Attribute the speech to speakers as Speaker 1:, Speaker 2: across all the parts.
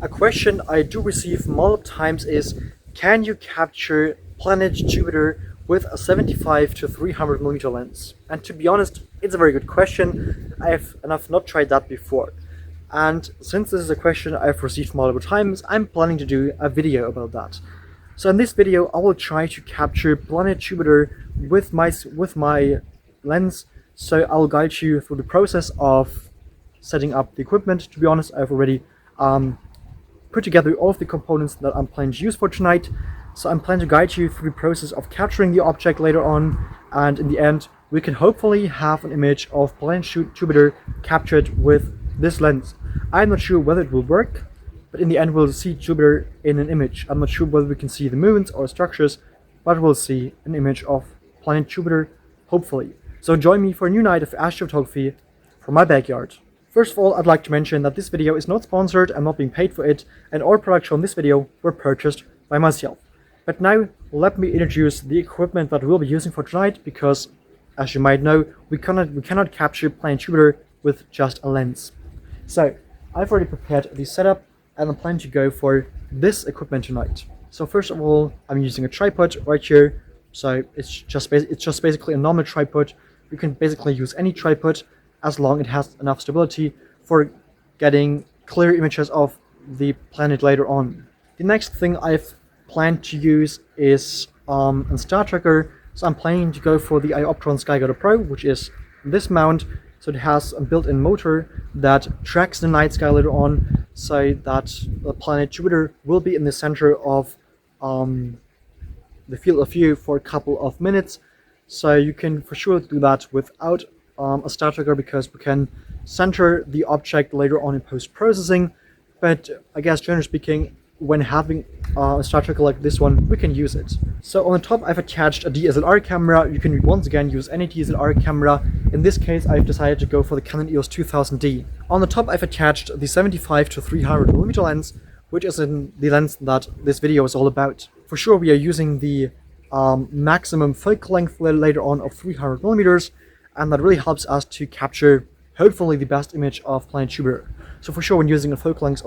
Speaker 1: A question I do receive multiple times is, can you capture planet Jupiter with a 75 to 300 millimeter lens? And to be honest, it's a very good question. I've not tried that before. And since this is a question I've received multiple times, I'm planning to do a video about that. So in this video, I will try to capture planet Jupiter with my lens. So I'll guide you through the process of setting up the equipment. To be honest, I've already put together all of the components that I'm planning to use for tonight. So I'm planning to guide you through the process of capturing the object later on, and in the end we can hopefully have an image of planet Jupiter captured with this lens. I'm not sure whether it will work, but in the end we'll see Jupiter in an image. I'm not sure whether we can see the moons or structures, but we'll see an image of planet Jupiter, hopefully. So join me for a new night of astrophotography from my backyard. First of all, I'd like to mention that this video is not sponsored, I'm not being paid for it, and all products on this video were purchased by myself. But now, let me introduce the equipment that we'll be using for tonight, because, as you might know, we cannot capture planet Jupiter with just a lens. So, I've already prepared the setup, and I'm planning to go for this equipment tonight. So first of all, I'm using a tripod right here. So it's just basically a normal tripod. You can basically use any tripod, as long as it has enough stability for getting clear images of the planet later on. The next thing I've planned to use is a star tracker. So I'm planning to go for the iOptron SkyGuider Pro, which is this mount. So it has a built-in motor that tracks the night sky later on, so that the planet Jupiter will be in the center of the field of view for a couple of minutes. So you can for sure do that without a star tracker, because we can center the object later on in post-processing. But I guess generally speaking, when having a star tracker like this one, we can use it. So on the top I've attached a DSLR camera. You can once again use any DSLR camera. In this case I've decided to go for the Canon EOS 2000D. On the top I've attached the 75 to 300 millimeter lens, which is the lens that this video is all about. For sure we are using the maximum focal length later on of 300 millimeters, and that really helps us to capture hopefully the best image of planet Jupiter. So for sure when using a focal length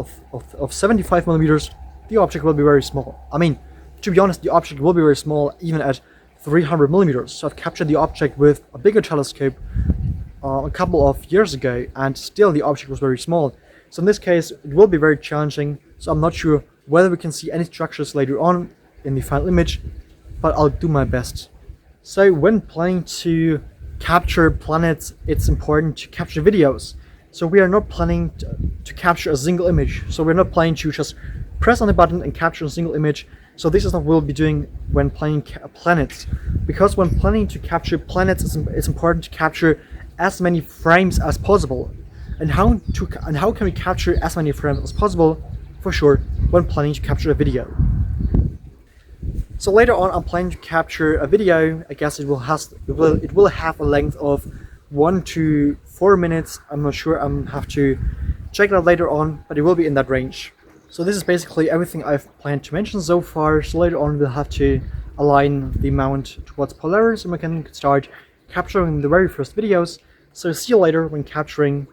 Speaker 1: of 75 millimeters, the object will be very small. I mean, to be honest, the object will be very small even at 300 millimeters. So I've captured the object with a bigger telescope a couple of years ago, and still the object was very small. So in this case it will be very challenging. So I'm not sure whether we can see any structures later on in the final image, but I'll do my best. So when planning to capture planets, it's important to capture videos. So we are not planning to capture a single image. So we're not planning to just press on the button and capture a single image. So this is not what we'll be doing when planning planets. Because when planning to capture planets, it's important to capture as many frames as possible. And how can we capture as many frames as possible? For sure, when planning to capture a video. So later on I'm planning to capture a video. I guess it will have a length of 1 to 4 minutes. I'm not sure, I'm have to check it out later on, but it will be in that range. So this is basically everything I've planned to mention so far. So later on we'll have to align the mount towards Polaris and we can start capturing the very first videos. So see you later when capturing,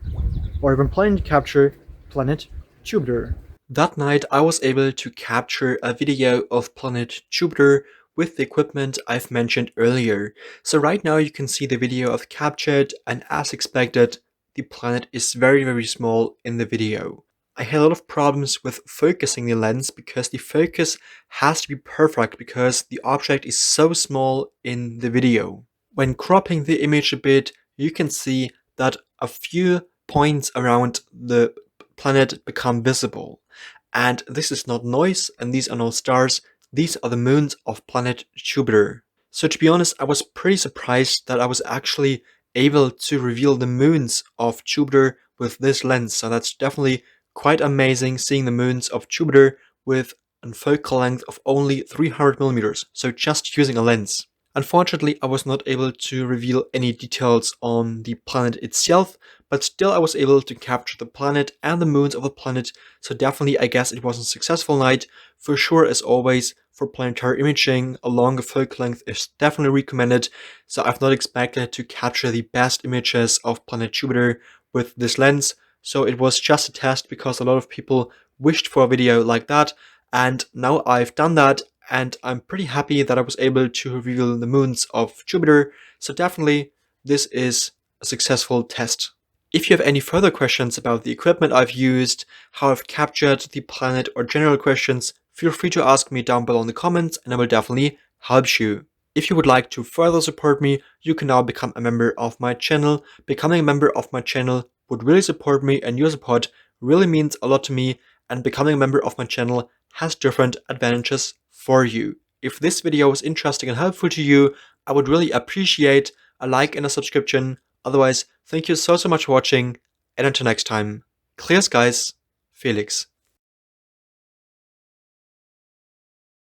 Speaker 1: or when planning to capture, planet Jupiter. That night I was able to capture a video of planet Jupiter with the equipment I've mentioned earlier. So right now you can see the video I've captured, and as expected, the planet is very small in the video. I had a lot of problems with focusing the lens because the focus has to be perfect because the object is so small in the video. When cropping the image a bit, you can see that a few points around the planet become visible. And this is not noise, and these are no stars, these are the moons of planet Jupiter. So to be honest, I was pretty surprised that I was actually able to reveal the moons of Jupiter with this lens. So that's definitely quite amazing, seeing the moons of Jupiter with a focal length of only 300 millimeters, so just using a lens. Unfortunately, I was not able to reveal any details on the planet itself, but still I was able to capture the planet and the moons of the planet, so definitely I guess it was a successful night. For sure, as always, for planetary imaging, a longer focal length is definitely recommended, so I've not expected to capture the best images of planet Jupiter with this lens. So it was just a test because a lot of people wished for a video like that, and now I've done that, and I'm pretty happy that I was able to reveal the moons of Jupiter, so definitely this is a successful test. If you have any further questions about the equipment I've used, how I've captured the planet, or general questions, feel free to ask me down below in the comments and I will definitely help you. If you would like to further support me, you can now become a member of my channel. Becoming a member of my channel would really support me, and your support really means a lot to me, and becoming a member of my channel has different advantages for you. If this video was interesting and helpful to you, I would really appreciate a like and a subscription. Otherwise, thank you so much for watching, and until next time, clear skies, Felix.